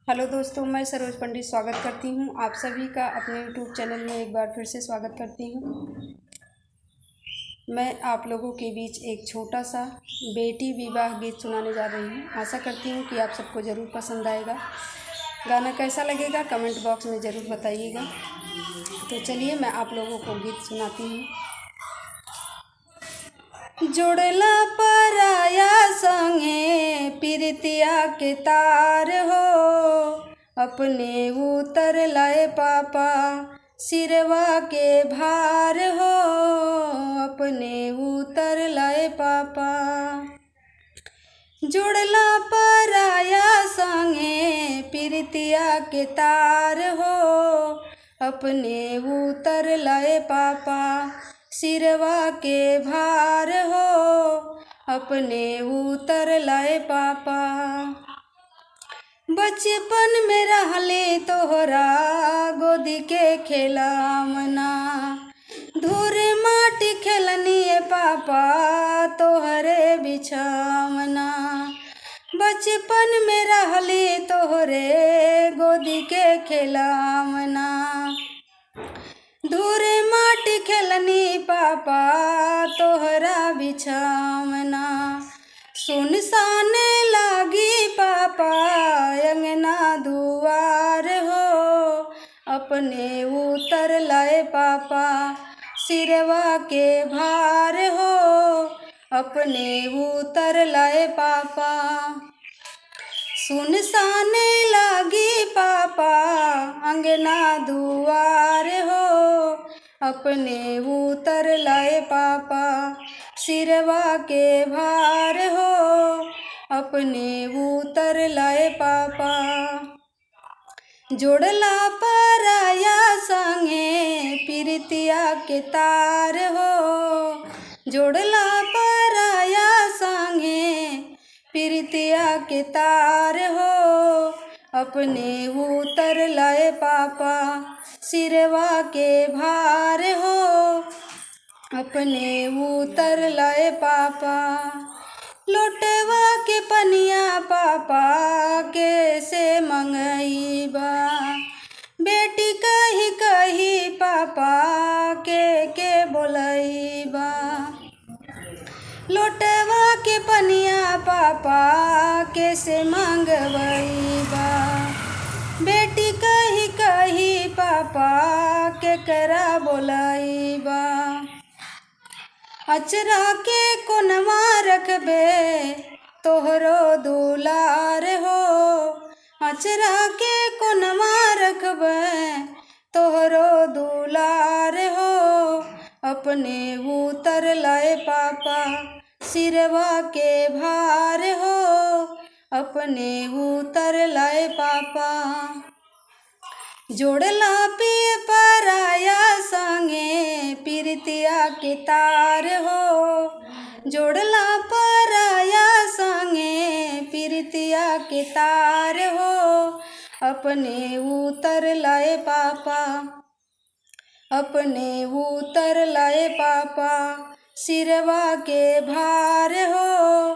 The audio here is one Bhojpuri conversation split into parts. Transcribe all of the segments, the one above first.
हेलो दोस्तों, मैं सरोज पंडित स्वागत करती हूँ आप सभी का अपने यूट्यूब चैनल में। एक बार फिर से स्वागत करती हूँ। मैं आप लोगों के बीच एक छोटा सा बेटी विवाह गीत सुनाने जा रही हूँ। आशा करती हूँ कि आप सबको ज़रूर पसंद आएगा। गाना कैसा लगेगा कमेंट बॉक्स में ज़रूर बताइएगा। तो चलिए मैं आप लोगों को गीत सुनाती हूँ। जोड़ला पराया संगे प्रीतिया के तार हो, अपने उतर लाए पापा सिरवा के भार हो, अपने उतर लाए पापा। जोड़ला पराया संगे प्रीतिया के तार हो, अपने उतर लाए पापा सिरवा के भार हो, अपने उतर लाए पापा। बचपन में रहले तोहरा गोदी के खेलावना, धूर माटी खेलनिए पापा तोहरे बिछावना। बचपन में रहले तोहरे गोदी के खेलावना, धूर माटी खेलनी पापा तोहरा बिछावना। सुनसान लागी पापा अंगना दुआर हो, अपने उतर लाए पापा सिरवा के भार हो, अपने उतर लाए पापा। सुनसान लागी पापा अंगना दुआर हो, अपने उतर लाए पापा सिरवा के भार हो, अपने उतर लाए पापा। जोड़ला पराया संगे प्रीतिया के तार हो, जोड़ला पराया संगे प्रीतिया के तार हो, अपने उतर लाए पापा सिरवा के भार हो, अपने उतर लाए पापा। लोटवा के पनिया पापा कैसे मंगईबा, बेटी कही कही पापा के बोलईबा। लोटवा के पनिया पापा कैसे मंगवईबा, बेटी कही कही पापा के करा बोलईबा। अचरा के कोनवा रखबे तोहरो दुलार हो, अचरा के कोनवा रखबे तोहरो दुलार हो, अपने उतर लाए पापा सिरवा के भार हो, अपने उतर लाए पापा। जोड़ला पे पराया संगे प्रीतिया के तार हो, जोड़ला पराया संगे प्रीतिया के तार हो, अपने उतर लाए पापा, अपने उतर लाए पापा सिरवा के भार हो,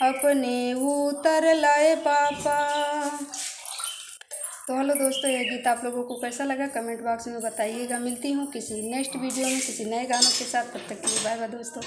अपने उतर लाए पापा। तो हेलो दोस्तों, यह गीत आप लोगों को कैसा लगा कमेंट बॉक्स में बताइएगा। मिलती हूँ किसी नेक्स्ट वीडियो में किसी नए गानों के साथ। तब तक के लिए बाय बाय दोस्तों।